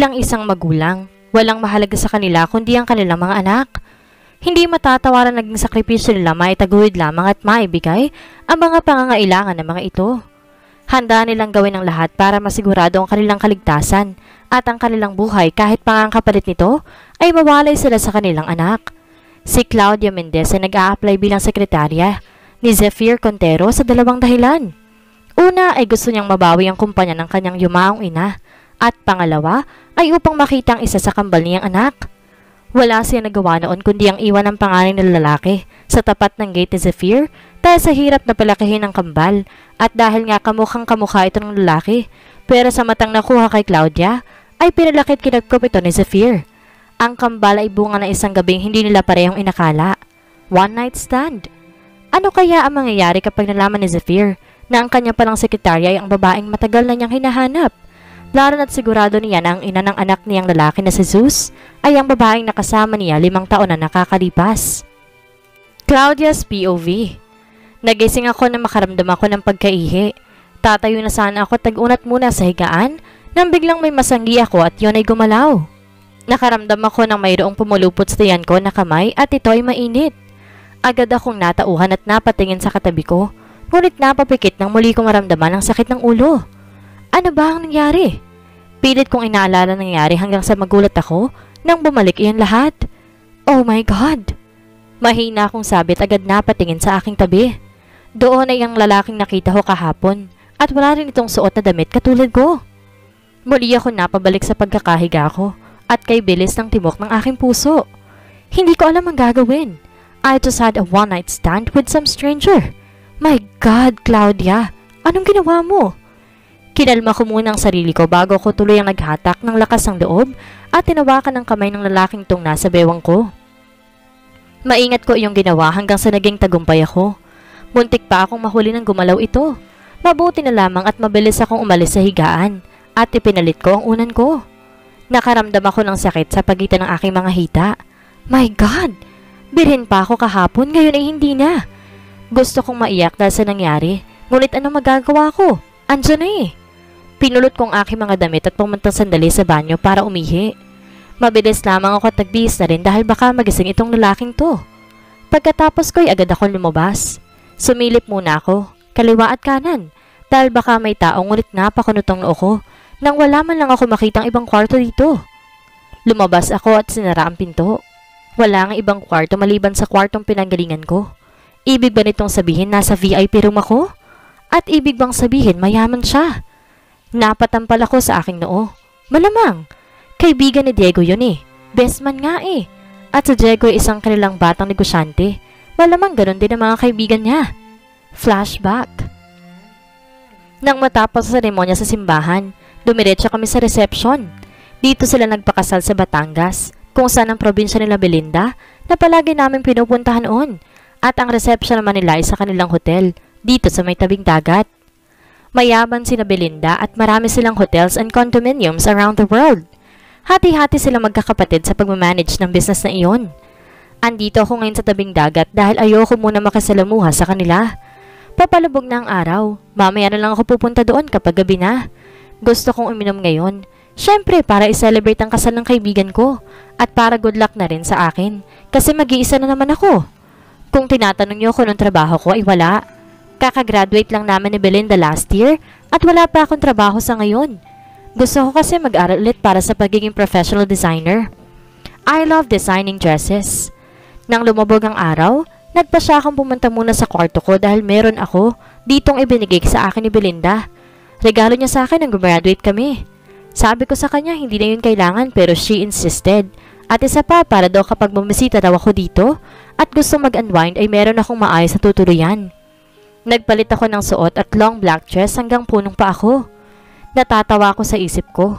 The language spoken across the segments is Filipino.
Bilang isang magulang, walang mahalaga sa kanila kundi ang kanilang mga anak. Hindi matatawaran naging sakripisyo nila maitaguyod lamang at maibigay ang mga pangangailangan ng mga ito. Handa nilang gawin ang lahat para masigurado ang kanilang kaligtasan at ang kanilang buhay kahit pa ang kapalit nito ay mawalay sila sa kanilang anak. Si Claudia Mendez ay nag-a-apply bilang sekretarya ni Zephyr Contero sa dalawang dahilan. Una ay gusto niyang mabawi ang kumpanya ng kanyang yumaong ina at pangalawa ay upang makita ang isa sa kambal niyang anak. Wala siya nagawa noon kundi ang iwan ng pangalan ng lalaki sa tapat ng gate ni Zephyr dahil sa hirap na palakihin ng kambal at dahil nga kamukhang kamukha ito ng lalaki. Pero sa matang nakuha kay Claudia ay pinalakit kinagkop ito ni Zephyr. Ang kambal ay bunga ng isang gabing hindi nila parehong inakala. One night stand. Ano kaya ang mangyayari kapag nalaman ni Zephyr na ang kanya palang sekretarya ay ang babaeng matagal na niyang hinahanap? Lalo na't sigurado niya na ang ina ng anak niyang lalaki na si Zeus ay ang babaeng nakasama niya 5 taon na nakakalipas. Claudia's POV. Nagising ako na makaramdam ako ng pagkaihi. Tatayo na sana ako tag-unat muna sa higaan nang biglang may masanggi ako at yun ay gumalaw. Nakaramdam ako ng mayroong pumulupot sa tiyan ko na kamay at ito ay mainit. Agad akong natauhan at napatingin sa katabi ko, ngunit napapikit nang muli kong maramdaman ang sakit ng ulo. Ano ba ang nangyari? Pilit kong inaalala ang nangyari hanggang sa magulat ako nang bumalik iyon lahat. Oh my God! Mahina akong sabit agad napatingin sa aking tabi. Doon ay ang lalaking nakita ko kahapon at wala rin itong suot na damit katulad ko. Muli ako napabalik sa pagkakahiga ko at kay bilis ng timok ng aking puso. Hindi ko alam ang gagawin. I just had a one night stand with some stranger. My God, Claudia! Anong ginawa mo? Kinalma ko muna ang sarili ko bago ko tuloy ang naghatak ng lakas ng loob at tinawakan ng kamay ng lalaking itong nasa bewang ko. Maingat ko iyong ginawa hanggang sa naging tagumpay ako. Muntik pa akong mahuli ng gumalaw ito. Mabuti na lamang at mabilis akong umalis sa higaan at ipinalit ko ang unan ko. Nakaramdam ako ng sakit sa pagitan ng aking mga hita. My God! Birhen pa ako kahapon, ngayon ay hindi na. Gusto kong maiyak dahil sa nangyari, ngunit ano magagawa ko? Andiyan na eh. Pinulot kong aking mga damit at pumuntang sandali sa banyo para umihi. Mabilis lamang ako at nagbihis na rin dahil baka magising itong lalaking to. Pagkatapos ko'y agad akong lumabas. Sumilip muna ako, kaliwa at kanan, dahil baka may tao ngunit napakunutong noo ko nang wala man lang ako makitang ibang kwarto dito. Lumabas ako at sinara ang pinto. Wala nga ibang kwarto maliban sa kwartong pinanggalingan ko. Ibig ba nitong sabihin nasa VIP room ako? At ibig bang sabihin mayaman siya? Napatampal ako sa aking noo. Malamang, kaibigan ni Diego yun eh. Best man nga eh. At si Diego ay isang kanilang batang negosyante. Malamang ganun din ang mga kaibigan niya. Flashback. Nang matapos sa seremonya sa simbahan, dumiretso kami sa reception. Dito sila nagpakasal sa Batangas, kung saan ang probinsya nila Belinda na palagi naming pinupuntahan noon. At ang reception naman nila ay sa kanilang hotel, dito sa may tabing dagat. Mayaman sina Belinda at marami silang hotels and condominiums around the world. Hati-hati silang magkakapatid sa pagmamanage ng business na iyon. Andito ako ngayon sa tabing dagat dahil ayoko muna makasalamuha sa kanila. Papalubog na ang araw, mamaya na lang ako pupunta doon kapag gabi na. Gusto kong uminom ngayon. Siyempre para i-celebrate ang kasal ng kaibigan ko at para good luck na rin sa akin kasi mag-iisa na naman ako. Kung tinatanong niyo kung anong trabaho ko ay wala. Kakagraduate lang namin ni Belinda last year at wala pa akong trabaho sa ngayon. Gusto ko kasi mag-aral ulit para sa pagiging professional designer. I love designing dresses. Nang lumabog ang araw, nagpa siya akong pumunta muna sa kwarto ko dahil meron ako ditong ibinigay sa akin ni Belinda. Regalo niya sa akin nang gumraduate kami. Sabi ko sa kanya hindi na yun kailangan pero she insisted. At isa pa para daw kapag bumisita daw ako dito at gusto mag-unwind ay meron akong maayos na tutuluyan. Nagpalit ako ng suot at long black dress hanggang punong pa ako. Natatawa ako sa isip ko.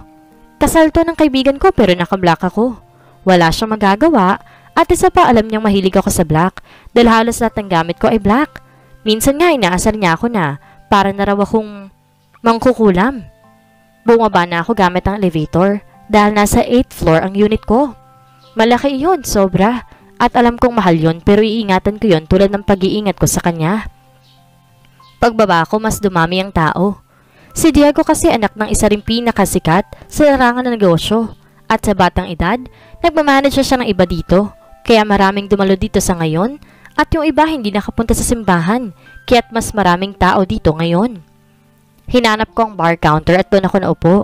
Kasal to ng kaibigan ko pero naka-black ako. Wala siyang magagawa at isa pa alam niyang mahilig ako sa black dahil halos lahat ng gamit ko ay black. Minsan nga inaasar niya ako na para na raw akong mangkukulam. Bumaba na ako gamit ang elevator dahil nasa 8th floor ang unit ko. Malaki iyon, sobra. At alam kong mahal yon pero iingatan ko yon tulad ng pag-iingat ko sa kanya. Pagbaba ko mas dumami ang tao. Si Diego kasi anak ng isa ring pinakasikat sa larangan ng negosyo. At sa batang edad, nagmamanage siya ng iba dito. Kaya maraming dumalo dito sa ngayon at yung iba hindi nakapunta sa simbahan. Kaya't mas maraming tao dito ngayon. Hinanap ko ang bar counter at doon ako naupo.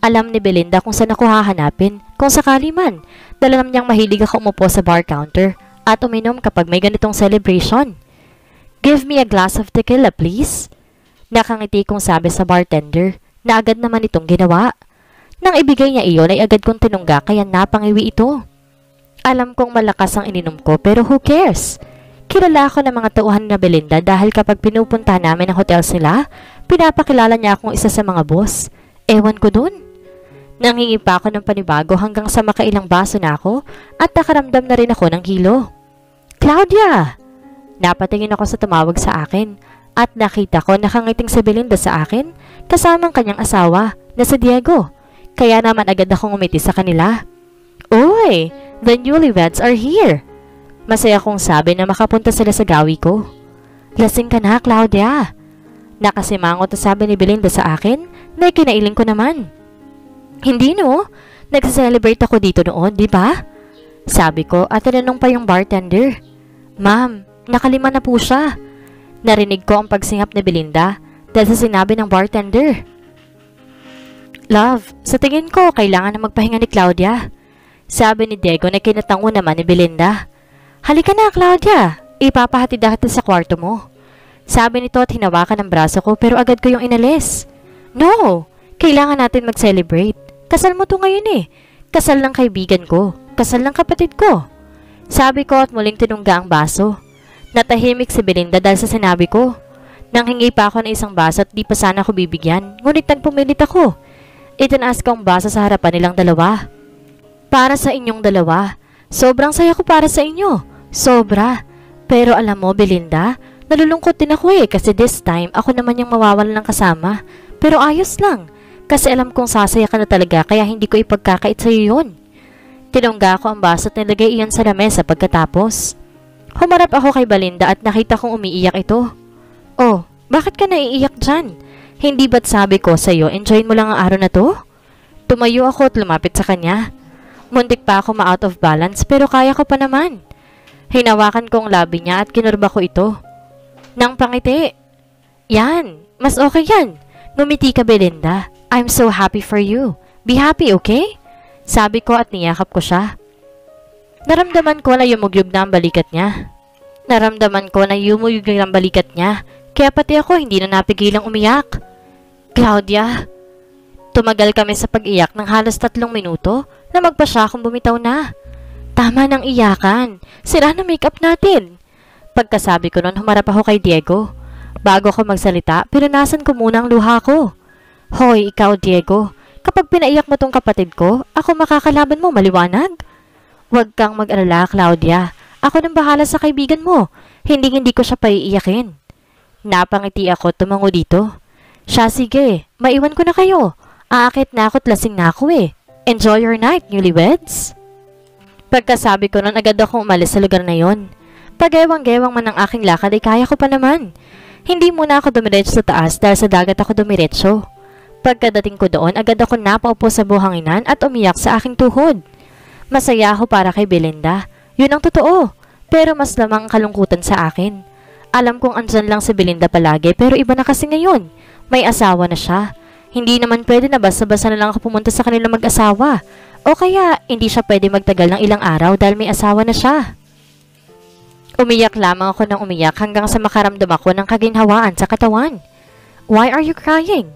Alam ni Belinda kung saan ako hahanapin. Kung sakali man, dala niyang mahilig ako umupo sa bar counter at uminom kapag may ganitong celebration. Give me a glass of tequila, please. Nakangiti kong sabi sa bartender na agad naman itong ginawa. Nang ibigay niya iyon ay agad kong tinungga kaya napangiwi ito. Alam kong malakas ang ininom ko pero who cares? Kilala ako ng mga tauhan na Belinda dahil kapag pinupunta namin ang hotel sila, pinapakilala niya akong isa sa mga boss. Ewan ko dun. Nangingi pa ako ng panibago hanggang sa makailang baso na ako at nakaramdam na rin ako ng hilo. Claudia! Napatingin ako sa tumawag sa akin at nakita ko nakangiting si Belinda sa akin kasamang kanyang asawa na si Diego. Kaya naman agad akong umiti sa kanila. Uy! The newlyweds are here! Masaya kong sabi na makapunta sila sa gawi ko. Lasing ka na, Claudia! Nakasimangot na sabi ni Belinda sa akin na ikinailing ko naman. Hindi no, nagsa-celebrate ako dito noon, di ba? Sabi ko at tinanong pa yung bartender. Ma'am, nakalima na po siya. Narinig ko ang pagsingap ni Belinda dahil sa sinabi ng bartender. Love, sa tingin ko kailangan na magpahinga ni Claudia. Sabi ni Diego na kinatango naman ni Belinda. Halika na Claudia, ipapahatid kita sa kwarto mo. Sabi nito at hinawakan ang braso ko pero agad ko yung inalis. No, kailangan natin mag-celebrate. Kasal mo to ngayon eh. Kasal ng kaibigan ko. Kasal ng kapatid ko. Sabi ko at muling tinungga ang baso. Natahimik si Belinda dahil sa sinabi ko. Nanghingi pa ako ng isang baso at di pa sana ako bibigyan. Ngunit nagpumilit ako. Itinaas ko ang baso sa harapan nilang dalawa. Para sa inyong dalawa. Sobrang saya ko para sa inyo. Sobra. Pero alam mo Belinda, nalulungkot din ako eh kasi this time ako naman yung mawawalan ng kasama. Pero ayos lang. Kasi alam kong sasaya ka na talaga kaya hindi ko ipagkakait sa'yo yun. Tinungga ko ang baso at nilagay iyon sa lamesa pagkatapos. Humarap ako kay Belinda at nakita kong umiiyak ito. Oh, bakit ka naiiyak dyan? Hindi ba't sabi ko sa'yo, enjoyin mo lang ang araw na to? Tumayo ako at lumapit sa kanya. Muntik pa ako ma-out of balance pero kaya ko pa naman. Hinawakan ko ang labi niya at kinurba ko ito. Nang pangiti. Yan, mas okay yan. Ngumiti ka Belinda. I'm so happy for you. Be happy, okay? Sabi ko at niyakap ko siya. Naramdaman ko na yumugyug na ang balikat niya. Kaya pati ako hindi na napigilang umiyak. Claudia! Tumagal kami sa pag-iyak ng halos 3 minuto na magpa siya akong bumitaw na. Tama ng iyakan. Sira na makeup natin. Pagkasabi ko nun, humarap ako kay Diego. Bago ako magsalita, pinunasan ko muna ang luha ko. Hoy, ikaw Diego, kapag pinaiyak mo tong kapatid ko, ako makakalaban mo maliwanag? Huwag kang mag-alala, Claudia. Ako nang bahala sa kaibigan mo. Hindi ko siya paiiyakin. Napangiti ako tumango dito. Siya sige, maiwan ko na kayo. Aakit na ako't lasing na ako eh. Enjoy your night, newlyweds. Pagkasabi ko nun, agad akong umalis sa lugar na yon. Pag-ewang-gewang man ang aking lakad ay kaya ko pa naman. Hindi muna ako dumiretso sa taas dahil sa dagat ako dumiretso. Pagkadating ko doon, agad ako napaupo sa buhanginan at umiyak sa aking tuhod. Masaya ako para kay Belinda. Yun ang totoo. Pero mas lamang kalungkutan sa akin. Alam kong andyan lang si Belinda palagi pero iba na kasi ngayon. May asawa na siya. Hindi naman pwede na basta-basta na lang ako pumunta sa kanila mag-asawa. O kaya hindi siya pwede magtagal ng ilang araw dahil may asawa na siya. Umiyak lamang ako ng umiyak hanggang sa makaramdam ako ng kaginhawaan sa katawan. Why are you crying?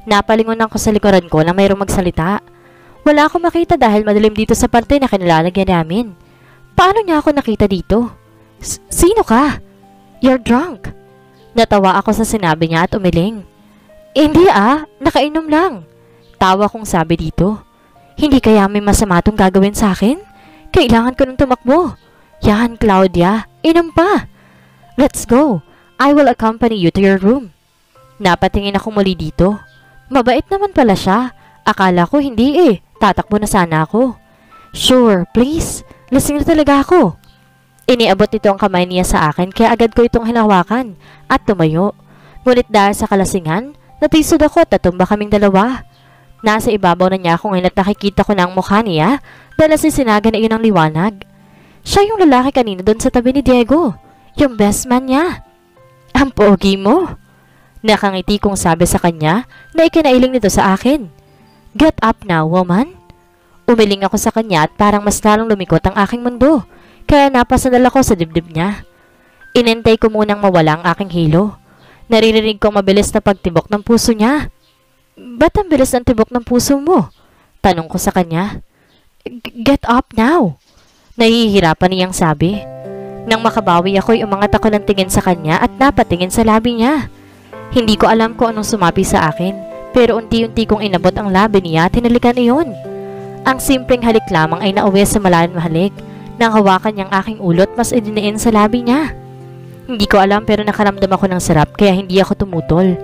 Napalingon ako sa likuran ko na mayroong magsalita. Wala akong makita dahil madilim dito sa parte na kinilalagyan namin. Paano niya ako nakita dito? Sino ka? You're drunk. Natawa ako sa sinabi niya at umiling. Hindi nakainom lang. Tawa kong sabi dito. Hindi kaya may masama itong gagawin sa akin? Kailangan ko nang tumakbo. Yan, Claudia. Inom pa. Let's go. I will accompany you to your room. Napatingin ako muli dito. Mabait naman pala siya. Akala ko hindi eh. Tatakbo na sana ako. Sure, please. Lasing na talaga ako. Iniabot ito ang kamay niya sa akin kaya agad ko itong hinawakan at tumayo. Ngunit dahil sa kalasingan, Natisod ako at natumba kaming dalawa. Nasa ibabaw na niya ako ngayon at nakikita ko na ang mukha niya dahil sinaga na iyon ang liwanag. Siya yung lalaki kanina doon sa tabi ni Diego, yung best man niya. Ang pogi mo. Nakangiti kong sabi sa kanya na ikinailing nito sa akin. Get up now, woman. Umiling ako sa kanya at parang mas lalong lumikot ang aking mundo, kaya napasanal ako sa dibdib niya. Inintay ko munang mawala ang aking hilo. Naririnig ko mabilis na pagtibok ng puso niya. Ba't ang bilis ng tibok ng puso mo? Tanong ko sa kanya. Get up now. Nahihirapan niyang sabi. Nang makabawi ako'y umangat ako ng tingin sa kanya at napatingin sa labi niya. Hindi ko alam kung anong sumapi sa akin, pero unti-unti kong inabot ang labi niya at hinalikan iyon. Ang simpleng halik lamang ay nauwi sa malalim na halik. Nang hawakan niyang aking ulot, mas idiniin sa labi niya. Hindi ko alam pero nakaramdam ako ng sarap kaya hindi ako tumutol.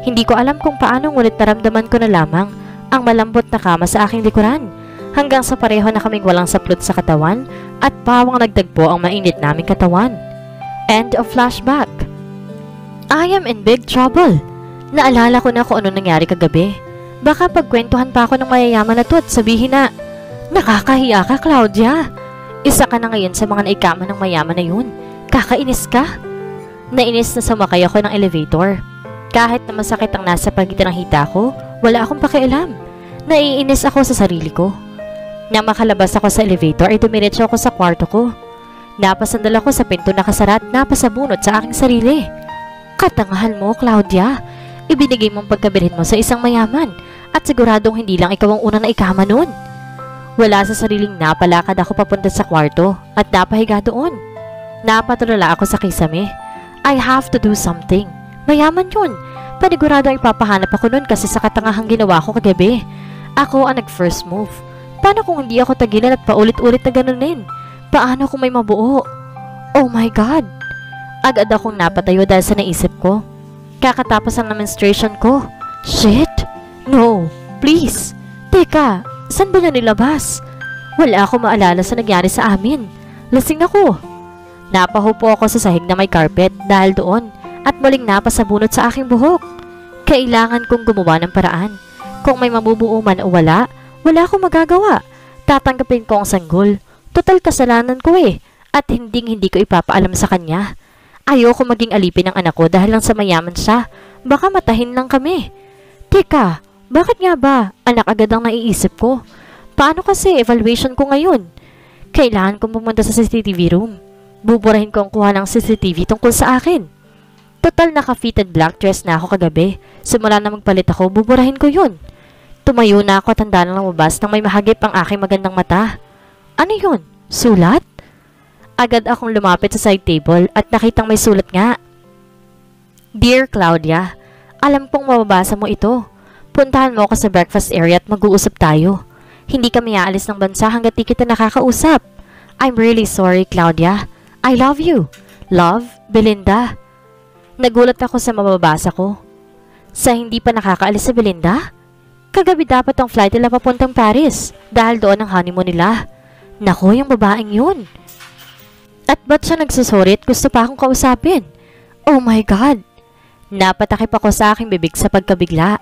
Hindi ko alam kung paano ngunit naramdaman ko na lamang ang malambot na kama sa aking likuran hanggang sa pareho na kaming walang saplot sa katawan at pawang nagdagpo ang mainit naming katawan. End of flashback. I am in big trouble. Naalala ko na kung ano nangyari kagabi. Baka pagkwentuhan pa ako ng mayayaman na to at sabihin na, nakakahiya ka, Claudia. Isa ka na ngayon sa mga naikama ng mayaman na yun. Kakainis ka. Nainis na sumakay ako ng elevator. Kahit na masakit ang nasa pagitan ng hita ko, wala akong pakialam. Naiinis ako sa sarili ko. Nang makalabas ako sa elevator ay dumiretso ako sa kwarto ko. Napasandal ako sa pinto na kasara at napasabunot sa aking sarili. Katangahan mo, Claudia. Ibinigay mong pagkabilhin mo sa isang mayaman at siguradong hindi lang ikaw ang unang naikama noon. Wala sa sariling napalakad ako papunta sa kwarto at napahiga doon. Napatulala ako sa kisame. I have to do something. Mayaman yun. Panigurado ay papahanap ako nun kasi sa katangahang ginawa ko kagabi. Ako ang nag-first move. Paano kung hindi ako tagilan at paulit-ulit na ganunin? Paano kung may mabuo? Oh my God! Agad akong napatayo dahil sa naisip ko. Kakatapos ang menstruation ko. Shit! No! Please! Teka! Saan ba niya nilabas? Wala ako maalala sa nangyari sa amin. Lasing ako. Napahupo ako sa sahig na may carpet dahil doon at muling napasabunot sa aking buhok. Kailangan kong gumawa ng paraan. Kung may mabubuo man o wala, wala akong magagawa. Tatanggapin ko ang sanggol. Total kasalanan ko eh. At hindi ko ipapaalam sa kanya. Ayoko maging alipin ng anak ko dahil lang sa mayaman siya. Baka matahin lang kami. Teka, bakit nga ba? Anak agad ang naiisip ko. Paano kasi evaluation ko ngayon? Kailangan kong pumunta sa CCTV room. Buburahin ko ang kuha ng CCTV tungkol sa akin. Total naka-fitted black dress na ako kagabi. Simula na magpalit ako, buburahin ko yun. Tumayo na ako at handa na lumabas nang may mahagip ang aking magandang mata. Ano yun? Sulat? Agad akong lumapit sa side table at nakitang may sulat nga. Dear Claudia, alam pong mababasa mo ito. Puntahan mo ako sa breakfast area at mag-uusap tayo. Hindi kami aalis ng bansa hanggat di kita nakakausap. I'm really sorry, Claudia. I love you. Love, Belinda. Nagulat ako sa mababasa ko. Sa hindi pa nakakaalis sa Belinda? Kagabi dapat ang flight nila papuntang Paris dahil doon ang honeymoon nila. Naku, yung babaeng yun. At ba't siya nagsusorry at gusto pa akong kausapin? Oh my God! Napatakip ako sa aking bibig sa pagkabigla.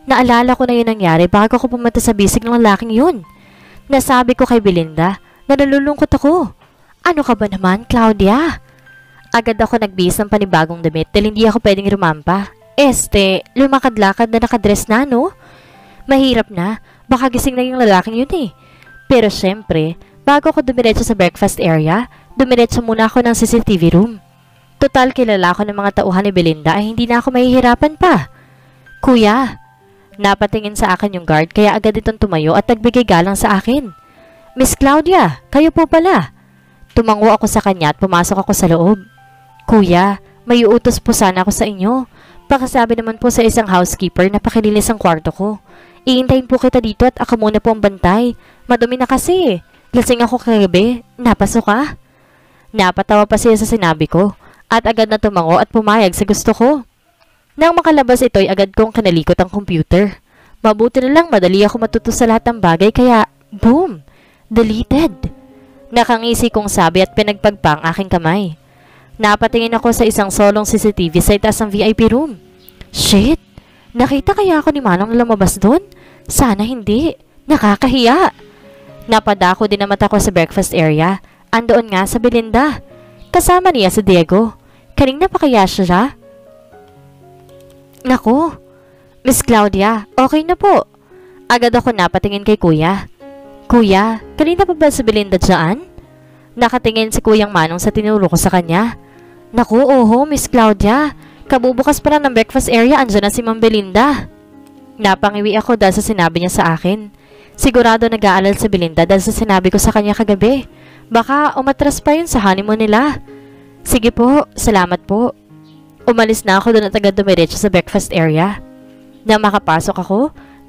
Naalala ko na yun nangyari bago ako pumunta sa bisig ng lalaking yun. Nasabi ko kay Belinda na nalulungkot ako. Ano ka ba naman, Claudia? Agad ako nagbihis ng panibagong damit dahil hindi ako pwedeng rumampa. Lumakad-lakad na nakadress na, no? Mahirap na. Baka gising na yung lalaking yun eh. Pero syempre, bago ako dumiretso sa breakfast area, dumiretso muna ako ng CCTV room. Total kilala ko ng mga tauhan ni Belinda ay hindi na ako mahihirapan pa. Kuya, napatingin sa akin yung guard kaya agad itong tumayo at nagbigay galang sa akin. Miss Claudia, kayo po pala. Tumango ako sa kanya at pumasok ako sa loob. Kuya, may utos po sana ako sa inyo. Pakisabi naman po sa isang housekeeper na pakilinis ang kwarto ko. Iintayin po kita dito at ako muna po ang bantay. Madumi na kasi. Lasing ako kagabi. Napasok ka? Napatawa pa siya sa sinabi ko at agad na tumango at pumayag sa gusto ko. Nang makalabas ito'y agad kong kinalikot ang computer. Mabuti na lang madali ako matuto sa lahat ng bagay kaya boom! Deleted! Nakangisi kong sabi at pinagpagpa ang aking kamay. Napatingin ako sa isang solong CCTV sa itaas ng VIP room. Shit! Nakita kaya ako ni Manong na lumabas doon? Sana hindi. Nakakahiya. Napadako din ang mata ko sa breakfast area. Andoon nga sa Belinda. Kasama niya si Diego. Kanina pa kaya siya? Naku, Miss Claudia, okay na po. Agad ako napatingin kay Kuya. Kuya, kanina pa ba si Belinda dyan? Nakatingin si Kuyang Manong sa tinuro ko sa kanya. Naku, oho, Miss Claudia. Kabubukas pa lang ng breakfast area, andyan na si Ma'am Belinda. Napangiwi ako dahil sa sinabi niya sa akin. Sigurado nag-aalala si Belinda dahil sa sinabi ko sa kanya kagabi. Baka umatras pa yun sa honeymoon nila. Sige po, salamat po. Umalis na ako doon at agad dumiretso sa breakfast area. Nang makapasok ako,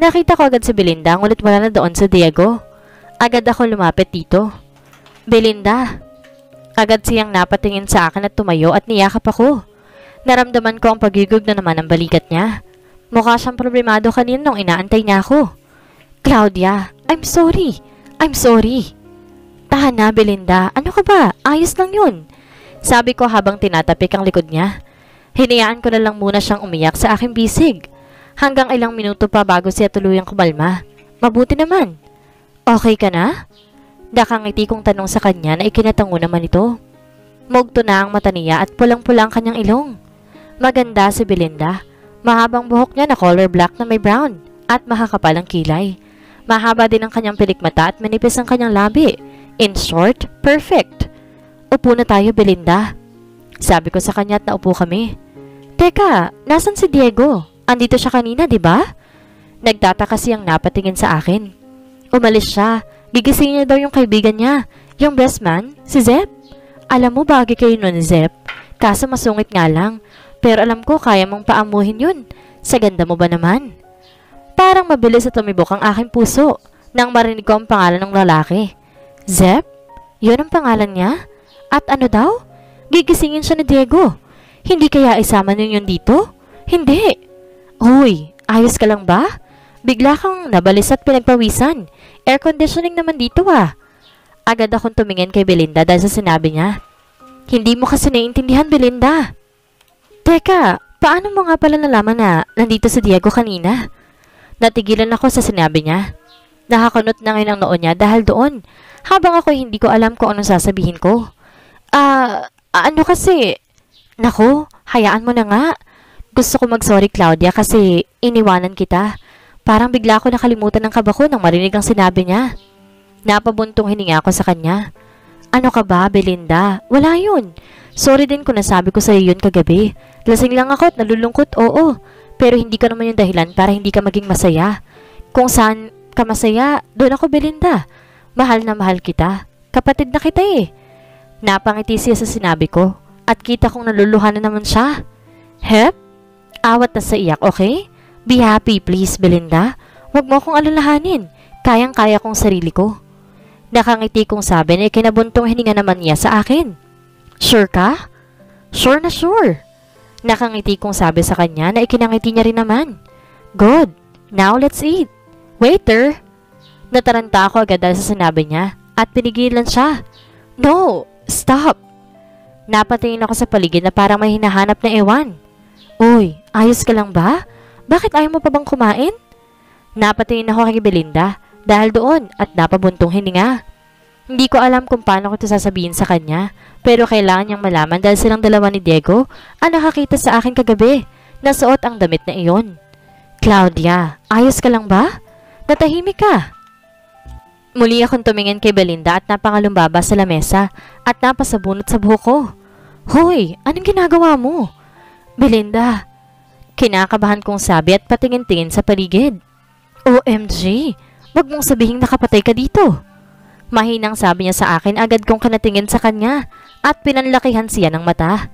nakita ko agad si Belinda, ngulit wala na doon si Diego. Agad ako lumapit dito. Belinda. Agad siyang napatingin sa akin at tumayo at niyakap ako. Naramdaman ko ang pagigug na naman ng balikat niya. Mukha siyang problemado kanina nung inaantay niya ako. Claudia, I'm sorry. I'm sorry. Tahan na, Belinda. Ano ka ba? Ayos lang yun. Sabi ko habang tinatapik ang likod niya. Hinayaan ko na lang muna siyang umiyak sa aking bisig. Hanggang ilang minuto pa bago siya tuluyang kumalma. Mabuti naman. Okay ka na? Nakangiti kong tanong sa kanya na ikinatango naman ito. Mugto na ang mata niya at pulang-pulang kanyang ilong. Maganda si Belinda. Mahabang buhok niya na color black na may brown at mahakapal ang kilay. Mahaba din ang kanyang pilikmata at manipis ang kanyang labi. In short, perfect. Upo na tayo, Belinda. Sabi ko sa kanya at naupo kami. Teka, nasan si Diego? Andito siya kanina, di ba? Nagtataka siyang napatingin sa akin. Umalis siya. Gigisingin niya daw yung kaibigan niya. Yung best man, si Zep. Alam mo, bagay kayo nun, Zep. Kaso masungit nga lang. Pero alam ko, kaya mong paamuhin yun. Sa ganda mo ba naman? Parang mabilis at tumibok ang aking puso nang marinig ko ang pangalan ng lalaki. Zep? Yun ang pangalan niya? At ano daw? Gigisingin siya ni Diego. Hindi kaya isama niyo yun dito? Hindi. Uy, ayos ka lang ba? Bigla kang nabalis at pinagpawisan. Air conditioning naman dito ah. Agad akong tumingin kay Belinda dahil sa sinabi niya. Hindi mo kasi naiintindihan, Belinda. Teka, paano mo nga pala nalaman na nandito si Diego kanina? Natigilan ako sa sinabi niya. Nakakunot na ngayon ang noo niya dahil doon. Habang ako hindi ko alam kung anong sasabihin ko. Ano kasi? Naku, hayaan mo na nga. Gusto ko mag-sorry, Claudia, kasi iniwanan kita. Parang bigla ako nakalimutan ng kaba ko nang marinig ang sinabi niya. Napabuntong hininga ako sa kanya. Ano ka ba, Belinda? Wala yun. Sorry din kung nasabi ko sa iyo yun kagabi. Lasing lang ako at nalulungkot, oo. Pero hindi ka naman yung dahilan para hindi ka maging masaya. Kung saan ka masaya, doon ako, Belinda. Mahal na mahal kita. Kapatid na kita eh. Napangiti siya sa sinabi ko at kita kong naluluhan na naman siya. Hep? Awat na sa iyak, okay? Be happy please, Belinda. Huwag mo akong alalahanin. Kayang-kaya kong sarili ko. Nakangiti kong sabi na ikinabuntong hininga naman niya sa akin. Sure ka? Sure na sure. Nakangiti kong sabi sa kanya na ikinangiti niya rin naman. Good. Now let's eat. Waiter. Nataranta ako agad dahil sa sinabi niya at pinigilan siya. No! Stop! Napatingin ako sa paligid na parang may hinahanap na ewan. Uy, ayos ka lang ba? Bakit ayaw mo pa bang kumain? Napatingin ako kay Belinda dahil doon at napabuntong hininga. Hindi ko alam kung paano ko ito sasabihin sa kanya, pero kailangan niyang malaman dahil silang dalawa ni Diego ang nakakita sa akin kagabi na suot ang damit na iyon. Claudia, ayos ka lang ba? Natahimik ka. Muli akong tumingin kay Belinda at napangalumbaba sa lamesa at napasabunot sa buhok ko. Hoy, anong ginagawa mo? Belinda, kinakabahan kong sabi at patingin-tingin sa paligid. OMG, wag mong sabihing nakapatay ka dito. Mahinang sabi niya sa akin, agad kong kanatingin sa kanya at pinanlakihan siya ng mata.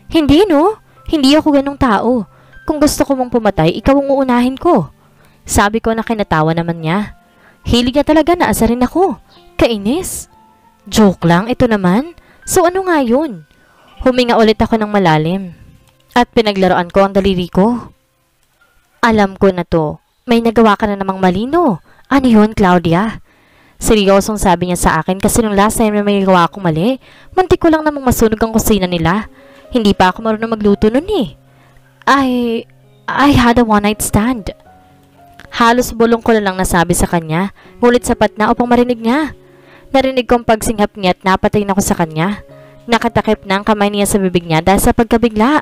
Hindi no, hindi ako ganong tao. Kung gusto ko mong pumatay, ikaw ang uunahin ko. Sabi ko na kinatawa naman niya. Hilig niya talaga na asarin ako. Kainis. Joke lang, ito naman. So ano nga yun? Huminga ulit ako ng malalim. At pinaglaruan ko ang daliri ko. Alam ko na to. May nagawa ka na namang malino. Ano yun, Claudia? Seryosong sabi niya sa akin kasi nung last time na may gawa akong mali, mantik ko lang namang masunog ang kusina nila. Hindi pa ako marunong magluto nun eh. Ay, I had a one-night stand. Halos bulong ko na lang nasabi sa kanya, ngunit sapat na upang marinig niya. Narinig kong pagsinghap niya at napatingin ako sa kanya. Nakatakip na ang kamay niya sa bibig niya dahil sa pagkabigla.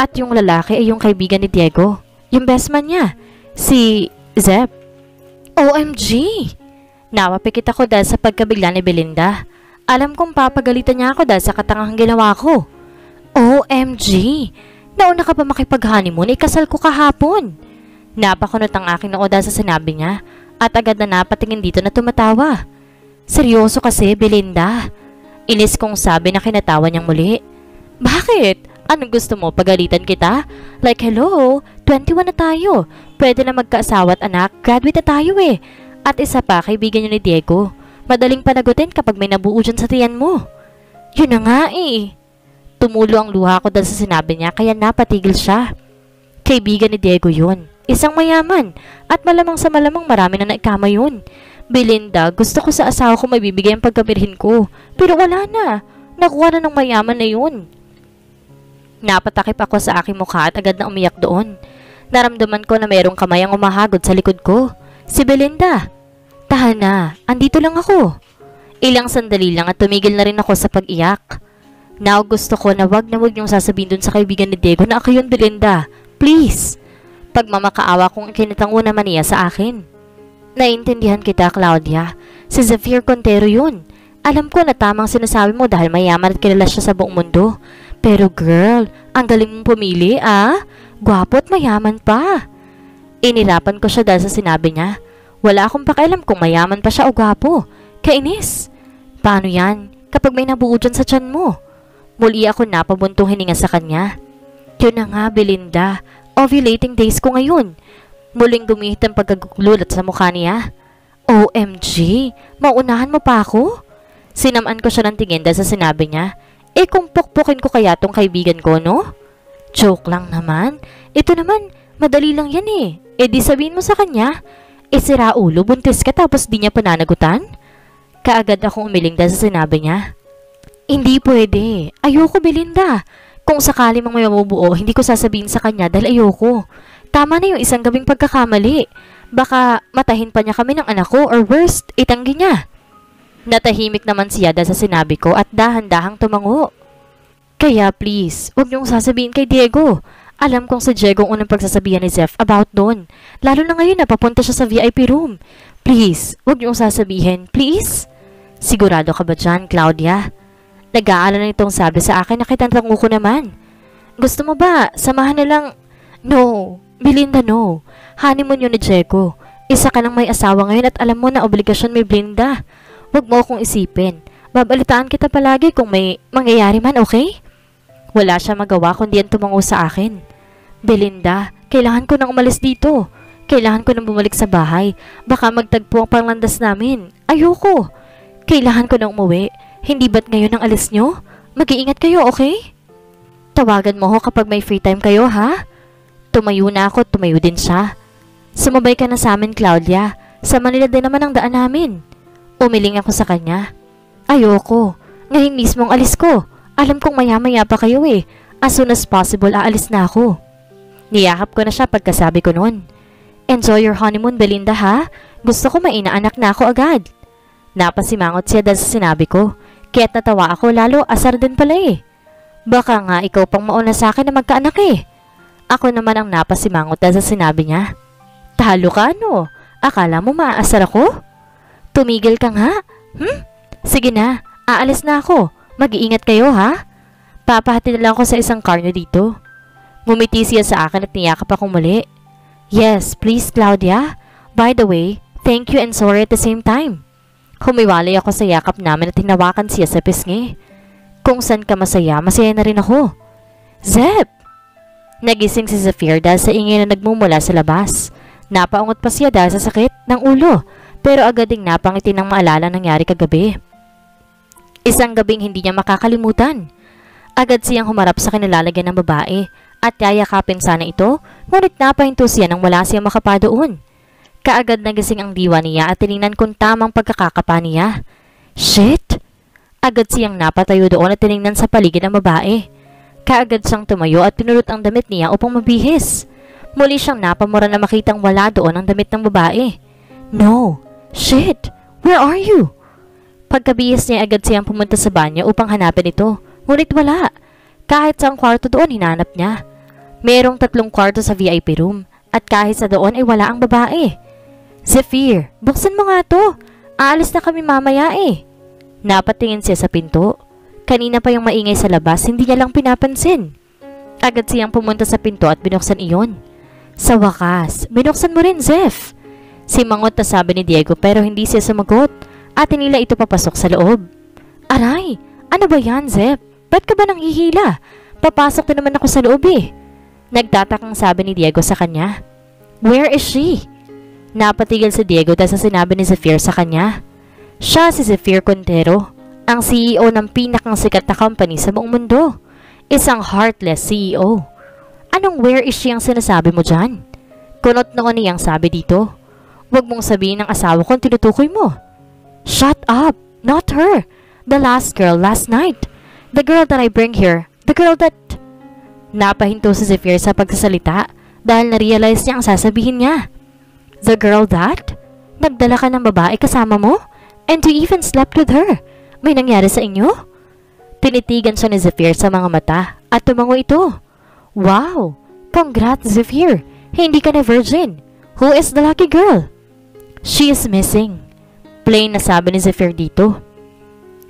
At yung lalaki ay yung kaibigan ni Diego, yung best man niya, si Zep. OMG! Nawapikit ako dahil sa pagkabigla ni Belinda. Alam kong papagalitan niya ako dahil sa katangahang ginawa ko. OMG! Nauna ka pa makipag-honeymoon, ikasal ko kahapon. Napakunot ang aking noo dahil sa sinabi niya at agad na napatingin dito na tumatawa. Seryoso kasi, Belinda. Inis kong sabi na kinatawa niyang muli. Bakit? Anong gusto mo? Pagalitan kita? Like, hello, 21 na tayo. Pwede na magkaasawa at anak. Graduate na tayo eh. At isa pa, kaibigan niyo ni Diego. Madaling panagutin kapag may nabuo dyan sa tiyan mo. Yun na nga eh. Tumulo ang luha ko dahil sa sinabi niya kaya napatigil siya. Kaibigan ni Diego yun. Isang mayaman. At malamang sa malamang marami na naikama yun. Belinda, gusto ko sa asawa ko maibibigay ang pagkabirhin ko. Pero wala na. Nakuha na ng mayaman na yun. Napatakip ako sa aking mukha at agad na umiyak doon. Naramdaman ko na mayroong kamay ang umahagod sa likod ko. Si Belinda. Tahan na, andito lang ako. Ilang sandali lang at tumigil na rin ako sa pag-iyak. Now gusto ko na wag niyong sasabihin dun sa kaibigan ni Diego na ako yun, Belinda. Please. Pagmamakaawa kong kinitango naman niya sa akin. Naiintindihan kita, Claudia. Si Zephyr Contero yun. Alam ko na tamang sinasabi mo dahil mayaman at kilala siya sa buong mundo. Pero girl, ang galing mong pumili Gwapo at mayaman pa. Inirapan ko siya dahil sa sinabi niya. Wala akong pakialam kung mayaman pa siya o gwapo. Kainis. Paano yan kapag may nabuo dyan sa tiyan mo? Muli ako napabuntong hininga sa kanya. Yun na nga, Belinda. Ovulating days ko ngayon. Muling gumihit ang pagkagugulat sa mukha niya. OMG, maunahan mo pa ako? Sinamaan ko siya ng tingin dahil sa sinabi niya. Kung pukpukin ko kaya tong kaibigan ko, no? Joke lang naman. Ito naman, madali lang yan eh. Di sabihin mo sa kanya. Sira ulo, buntis ka tapos di niya pananagutan? Kaagad akong umiling dahil sa sinabi niya. Hindi pwede. Ayoko, Belinda. Kung sakali mang may mabubuo, hindi ko sasabihin sa kanya dahil ayoko. Tama na yung isang gabing pagkakamali. Baka matahin pa niya kami ng anak ko or worst, itanggi niya. Natahimik naman siya dahil sa sinabi ko at dahan-dahang tumango. Kaya please, huwag niyong sasabihin kay Diego. Alam kong si Diego ang unang pagsasabihan ni Zeph about doon. Lalo na ngayon na papunta siya sa VIP room. Please, huwag niyong sasabihin. Please? Sigurado ka ba dyan, Claudia? Nag-aalala nitong sabi sa akin na kitantango ko naman. Gusto mo ba? Samahan na lang. No, Belinda, no. Honeymoon yun ni Diego. Isa ka lang may asawa ngayon at alam mo na obligasyon may Belinda. Huwag mo akong isipin. Babalitaan kita palagi kung may mangyayari man, okay? Wala siya magawa kundi ang tumango sa akin. Belinda, kailangan ko nang umalis dito. Kailangan ko nang bumalik sa bahay. Baka magtagpo ang panglandas namin. Ayoko. Kailangan ko nang umuwi. Hindi ba't ngayon ang alis nyo? Mag-iingat kayo, okay? Tawagan mo ako kapag may free time kayo, ha? Tumayo na ako at tumayo din siya. Sumabay ka na sa amin, Claudia. Sa Manila din naman ang daan namin. Umiling ako sa kanya. Ayoko. Ngayon mismo ang alis ko. Alam kong maya-maya pa kayo eh. As soon as possible, aalis na ako. Niyakap ko na siya pagkasabi ko noon. Enjoy your honeymoon, Belinda, ha? Gusto ko mainaanak na ako agad. Napasimangot siya dahil sa sinabi ko. Kaya't natawa ako lalo asar din pala eh. Baka nga ikaw pang mauna sa akin na magkaanak eh. Ako naman ang napasimangot dahil sa sinabi niya. Talo ka no? Akala mo maaasar ako? Tumigil ka nga. Sige na, aalis na ako. Mag-iingat kayo ha? Papahati na lang ako sa isang car nyo dito. Ngumiti siya sa akin at niyakap akong muli. Yes, please Claudia. By the way, thank you and sorry at the same time. Humiwalay ako sa yakap namin at hinawakan siya sa pisngi. Kung saan ka masaya, masaya na rin ako. Zep! Nagising si Zephyr dahil sa ingay na nagmumula sa labas. Napaungot pa siya dahil sa sakit ng ulo. Pero agad ding napangiti ng maalala nangyari kagabi. Isang gabing hindi niya makakalimutan. Agad siyang humarap sa kinalalagyan ng babae at yayakapin sana ito, ngunit napahinto siya nang wala siyang makapa doon. Kaagad nagising ang diwa niya at tiningnan kung tamang pagkakakapa niya. Shit! Agad siyang napatayo doon at tiningnan sa paligid ng babae. Kaagad siyang tumayo at pinulot ang damit niya upang mabihis. Muli siyang napamura na makitang wala doon ang damit ng babae. No! Shit! Where are you? Pagkabihis niya agad siyang pumunta sa banyo upang hanapin ito. Ngunit wala. Kahit sa kwarto doon hinanap niya. Merong 3 kwarto sa VIP room at kahit sa doon ay wala ang babae. Zephyr, buksan mo nga to. Aalis na kami mamaya eh. Napatingin siya sa pinto. Kanina pa yung maingay sa labas, hindi niya lang pinapansin. Agad siyang pumunta sa pinto at binuksan iyon. Sa wakas, binuksan mo rin, Zeph. Simangot na sabi ni Diego pero hindi siya sumagot at nila ito papasok sa loob. Aray, ano ba yan, Zeph? Ba't ka ba nanghihila? Papasok na naman ako sa loob eh. Nagtatakang sabi ni Diego sa kanya. Where is she? Napatigil si Diego dahil sa sinabi ni Zephyr sa kanya. Siya si Zephyr Quintero, ang CEO ng pinakang sikat na company sa buong mundo. Isang heartless CEO. Anong where is she ang sinasabi mo dyan? Kunot noon niyang sabi dito. Huwag mong sabihin ng asawa kung tinutukoy mo. Shut up! Not her! The last girl last night. The girl that I bring here. The girl that... Napahinto si Zephyr sa pagsasalita dahil na-realize niya ang sasabihin niya. The girl that? Nagdala ka ng babae kasama mo? And you even slept with her? May nangyari sa inyo? Tinitigan siya ni Zephyr sa mga mata at tumango ito. Wow! Congrats, Zephyr! Hindi ka na virgin. Who is the lucky girl? She is missing. Plain na sabi ni Zephyr dito.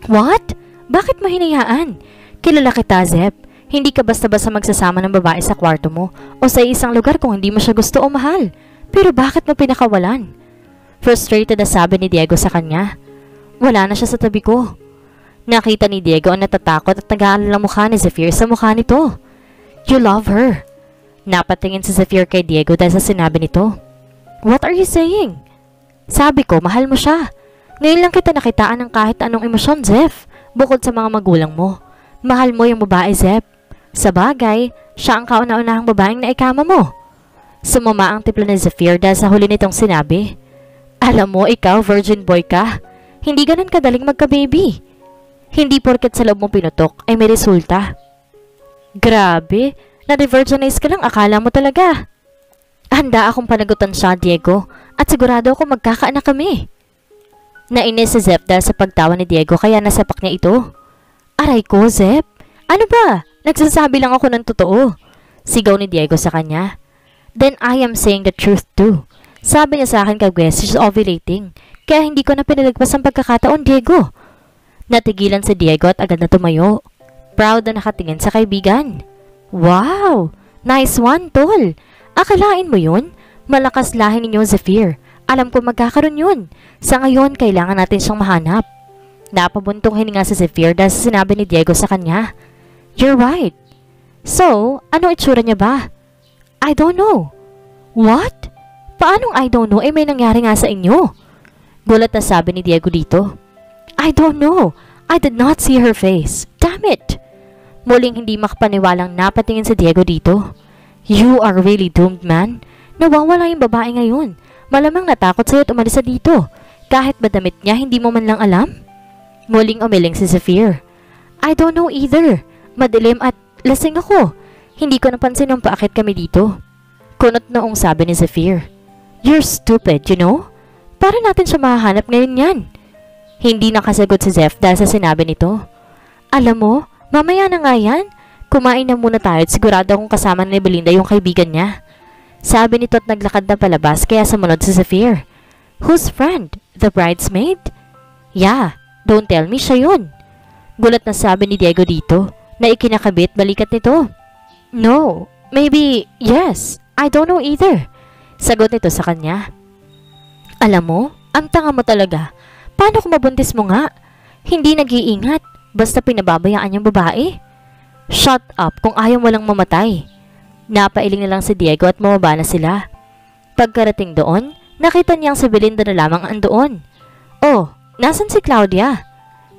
What? Bakit mo hinayaan? Kilala kita, Zep. Hindi ka basta-basta magsasama ng babae sa kwarto mo o sa isang lugar kung hindi mo siya gusto o mahal. Pero bakit mo pinakawalan? Frustrated na sabi ni Diego sa kanya. Wala na siya sa tabi ko. Nakita ni Diego ang natatakot at nag-aalala mukha ni Zephyr sa mukha nito. You love her. Napatingin si Zephyr kay Diego dahil sa sinabi nito. What are you saying? Sabi ko, mahal mo siya. Ngayon lang kita nakitaan ng kahit anong emosyon, Zeph. Bukod sa mga magulang mo. Mahal mo yung babae, Zeph. Sa bagay, siya ang kauna-unahang babaeng naikama mo. Sumama ang tipla ni Zephyr dahil sa huli nitong sinabi. Alam mo, ikaw, virgin boy ka. Hindi ganun kadaling magka-baby. Hindi porket sa loob mo pinutok ay may resulta. Grabe, na-virginize ka lang, akala mo talaga. Handa akong panagutan siya, Diego, at sigurado ako magkakaanak kami. Nainis si Zep dahil sa pagtawa ni Diego kaya nasapak niya ito. Aray ko, Zep. Ano ba? Nagsasabi lang ako ng totoo. Sigaw ni Diego sa kanya. Then I am saying the truth too. Sabi niya sa akin kagwes, she's ovulating. Kaya hindi ko na pinalagpas ang pagkakataon, Diego. Natigilan si Diego at agad na tumayo. Proud na nakatingin sa kaibigan. Wow! Nice one, tol. Akalain mo yun? Malakas lahi ninyo, Zephyr. Alam ko magkakaroon yun. Sa ngayon, kailangan natin siyang mahanap. Napabuntong hininga si Zephyr dahil sa sinabi ni Diego sa kanya. You're right. So, ano itsura niya ba? I don't know. What? Paanong I don't know? Eh may nangyari nga sa inyo. Gulat na sabi ni Diego dito. I don't know. I did not see her face. Damn it. Muling hindi makapaniwalang napatingin si Diego dito. You are really doomed, man. Nawawala yung babae ngayon. Malamang natakot sa'yo at umalis sa dito. Kahit ba damit niya, hindi mo man lang alam? Muling umiling si Zephyr. I don't know either. Madilim at lasing ako. Hindi ko napansin nung paakit kami dito. Kunot noong sabi ni Zephyr. You're stupid, you know? Para natin siya mahahanap ngayon yan. Hindi nakasagot si Zeph dahil sa sinabi nito. Alam mo, mamaya na nga yan. Kumain na muna tayo at sigurado akong kasama ni Belinda yung kaibigan niya. Sabi nito at naglakad na palabas kaya sumunod si Zephyr. Whose friend? The bridesmaid? Yeah, don't tell me siya yun. Gulat na sabi ni Diego dito na ikinakabit balikat nito. No, maybe yes. I don't know either. Sagot nito sa kanya. Alam mo, ang tanga mo talaga. Paano kung mabuntis mo nga? Hindi nag-iingat, basta pinababayaan yung babae. Shut up kung ayaw mo lang mamatay. Napailing na lang si Diego at mababa na sila. Pagkarating doon, nakita niyang si Belinda na lamang andoon. Oh, nasan si Claudia?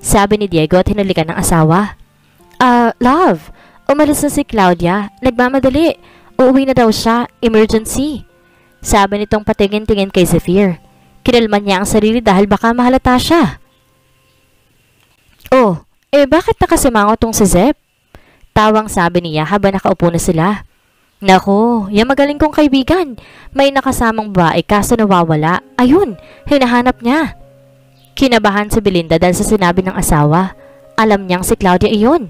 Sabi ni Diego at hinalikan ng asawa. Love, umalis na si Claudia. Nagmamadali. Uuwi na daw siya. Emergency. Sabi nitong patingin-tingin kay Zephyr. Kinalman niya ang sarili dahil baka mahalata siya. Oh, bakit nakasimango tong si Zep? Tawang sabi niya habang nakaupo na sila. Nako, yung magaling kong kaibigan. May nakasamang babae kaso nawawala. Ayun, hinahanap niya. Kinabahan si Belinda dahil sa sinabi ng asawa. Alam niyang si Claudia iyon.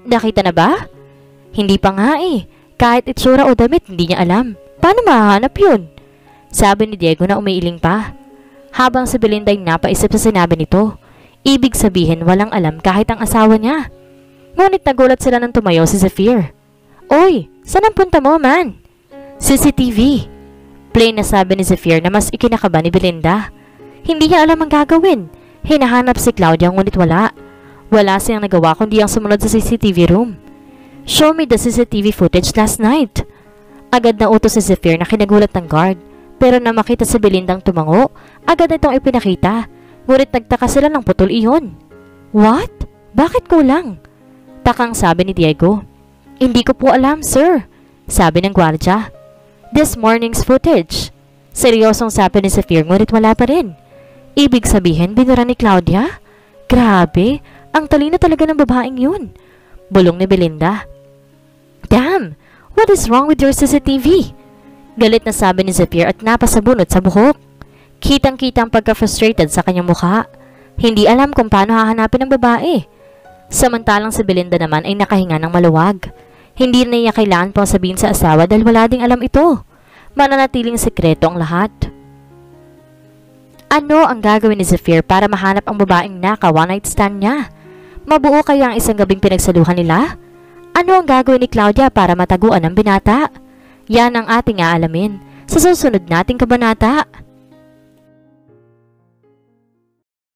Nakita na ba? Hindi pa nga eh. Kahit itsura o damit, hindi niya alam. Paano mahahanap yun? Sabi ni Diego na umiiling pa. Habang si Belinda ay napaisip sa sinabi nito. Ibig sabihin walang alam kahit ang asawa niya. Ngunit nagulat sila nang tumayo si Zephyr. Oy, saan ang punta mo, man? CCTV. Plain na sabi ni Zephyr na mas ikinakaba ni Belinda. Hindi niya alam ang gagawin. Hinahanap si Claudia ngunit wala. Wala siyang nagawa kundi ang sumunod sa CCTV room. Show me the CCTV footage last night. Agad na utos si Zephyr na kinagulat ng guard. Pero na makita si Belindang tumango, agad na itong ipinakita. Ngunit nagtaka sila ng putol iyon. What? Bakit kulang? Takang sabi ni Diego. Hindi ko po alam, sir. Sabi ng gwardya. This morning's footage. Seryosong sabi ni Zephyr ngunit wala pa rin. Ibig sabihin, binura ni Claudia? Grabe, ang talino talaga ng babaeng yun. Bulong ni Belinda. Damn, what is wrong with your CCTV? Galit na sabi ni Zephyr at napasabunot sa buhok. Kitang-kita ang pagka-frustrated sa kanyang mukha. Hindi alam kung paano hahanapin ang babae. Samantalang si Belinda naman ay nakahinga ng maluwag. Hindi na niya kailangan pang sabihin sa asawa dahil wala ding alam ito. Mananatiling sekreto ang lahat. Ano ang gagawin ni Zephyr para mahanap ang babaeng naka one night stand niya? Mabuo kaya ang isang gabing pinagsaluhan nila? Ano ang gagawin ni Claudia para mataguan ang binata? Yan ang ating aalamin sa susunod nating kabanata.